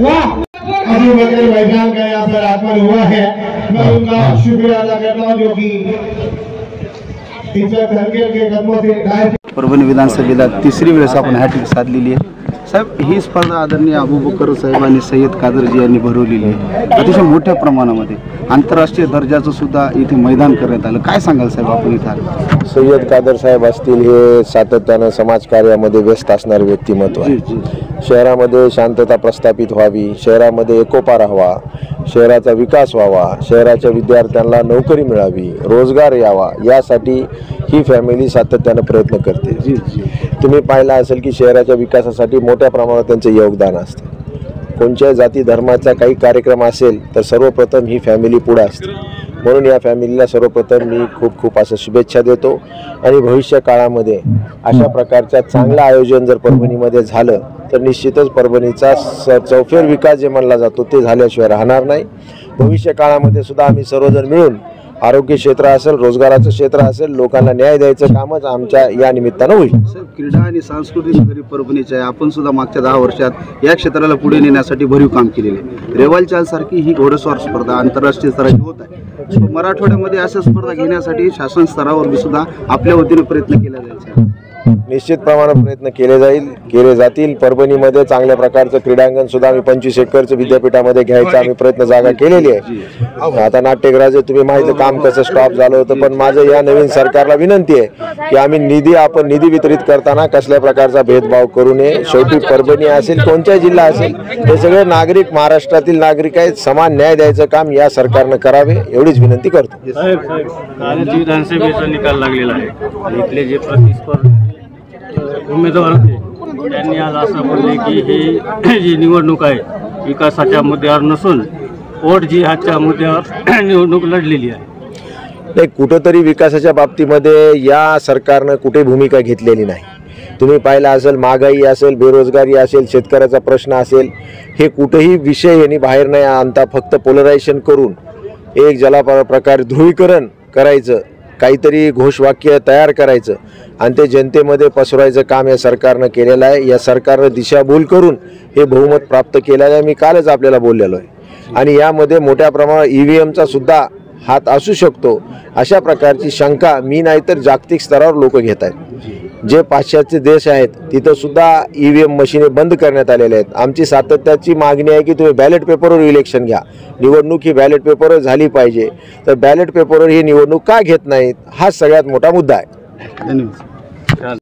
अभी बगैर भाईजान का यहाँ पर आगमन हुआ है। मैं उनका शुक्रिया अदा करता हूँ जो कि के कदमों से परभणी विधानसभेला तिसरी वेळेस आपण हॅट्रिक साधलेली आहे। साहेब, ही स्पर्धा आदरणीय अबूबकर साहेब आणि सय्यद कादरजी यांनी भरवलेली आहे। अतिशय मोठ्या प्रमाणामध्ये आंतरराष्ट्रीय दर्जाचं सुद्धा इथे मैदान करण्यात आलं। काय सांगाल साहेब आपण इथे आले? सय्यद कादर साहेब असतील, हे सातत्यानं समाजकार्यामध्ये व्यस्त असणारे व्यक्तिमत्व आहे। शहरामध्ये शांतता प्रस्थापित व्हावी, शहरामध्ये एकोपा राहावा, शहराचा विकास व्हावा, शहराच्या विद्यार्थ्यांना नोकरी मिळावी, रोजगार यावा, यासाठी ही फॅमिली सातत्यानं प्रयत्न करते। तुम्ही पाहिलं असेल की शहराच्या विकासासाठी मोठ्या प्रमाणात त्यांचे योगदान असते। कोणत्याही जाती धर्माचा काही कार्यक्रम असेल तर सर्वप्रथम ही फॅमिली पुढे असते। म्हणून या फॅमिलीला सर्वप्रथम मी खूप खूप असं शुभेच्छा देतो आणि भविष्य काळामध्ये अशा प्रकारचं चांगलं आयोजन जर परभणीमध्ये झालं तर निश्चितच परभणीचा चौफेर विकास जे म्हणला जातो ते झाल्याशिवाय राहणार नाही। भविष्य काळामध्ये सुद्धा आम्ही सर्वजण मिळून आरोग्य क्षेत्र असेल, रोजगाराचं क्षेत्र असेल, लोकांना न्याय द्यायचं कामच आमच्या या निमित्तानं होईल। साहेब, क्रीडा आणि सांस्कृतिक नगरी परभणीचे आहे। आपण सुद्धा मागच्या 10 वर्षात या क्षेत्राला पुढे नेण्यासाठी भरीव काम केलेले आहे। रेवाल चालसारखी ही घोडेस्वार स्पर्धा आंतरराष्ट्रीय स्तराची होत आहे। मराठवाड्यामध्ये अशा स्पर्धा घेण्यासाठी शासन स्तरावर सुद्धा आपल्या वतीने प्रयत्न केला जायचा। निश्चित प्रमाणात प्रयत्न केले जातील। परभणीमध्ये चांगल्या प्रकारचं क्रीडांगण सुद्धा आम्ही 25 एकरचं विद्यापीठामध्ये घ्यायचा आम्ही प्रयत्न जागा केलेली आहे। आता नाट्यगृहाचे तुम्ही माहिती काम कसं स्टॉप झालं होतं, पण माझं या नवीन सरकारला विनंती आहे की आम्ही निधी वितरित करताना कसल्या प्रकारचा भेदभाव करू नये। शेवटी परभणी असेल, कोणत्याही जिल्हा असेल, हे सगळे नागरिक महाराष्ट्रातील नागरिक आहेत, समान न्याय द्यायचं काम या सरकारनं करावे एवढीच विनंती करतो। विधानसभेचा निकाल लागलेला आहे। इथले जे प्रतिस्पर्धी उमेदवार होते त्यांनी आज असं बोलले की ही जी निवडणूक आहे विकासाच्या मुद्द्यावर नसून वोट जिहादच्या मुद्द्यावर निवडणूक लढलेली आहे। नाही, कुठंतरी विकासाच्या बाबतीमध्ये या सरकारनं कुठे भूमिका घेतलेली नाही। तुम्ही पाहिलं असेल, महागाई असेल, बेरोजगारी असेल, शेतकऱ्याचा प्रश्न असेल, हे कुठेही विषय यांनी बाहेर नाही आणता फक्त पोलरायझेशन करून एक ज्याला प्रकार ध्रुवीकरण करायचं, काहीतरी घोषवाक्य तयार करायचं आणि ते जनतेमध्ये पसरवायचं काम या सरकारनं केलेलं आहे। या सरकारनं दिशाभूल करून हे बहुमत प्राप्त केलेलं आहे। मी कालच आपल्याला बोललेलो आहे आणि यामध्ये मोठ्या प्रमाणात ईव्हीएमचा सुद्धा हात असू शकतो अशा प्रकारची शंका मी नाही तर जागतिक स्तरावर लोक घेत आहेत। जे पाश्चात्य देश आहेत तिथं सुद्धा ईव्हीएम मशीने बंद करण्यात आलेल्या आहेत। आमची सातत्याची मागणी आहे की तुम्ही बॅलेट पेपरवर इलेक्शन घ्या, निवडणूक ही बॅलेट पेपरवर झाली पाहिजे। तर बॅलेट पेपरवर ही निवडणूक का घेत नाहीत हा सगळ्यात मोठा मुद्दा आहे। धन्यवाद।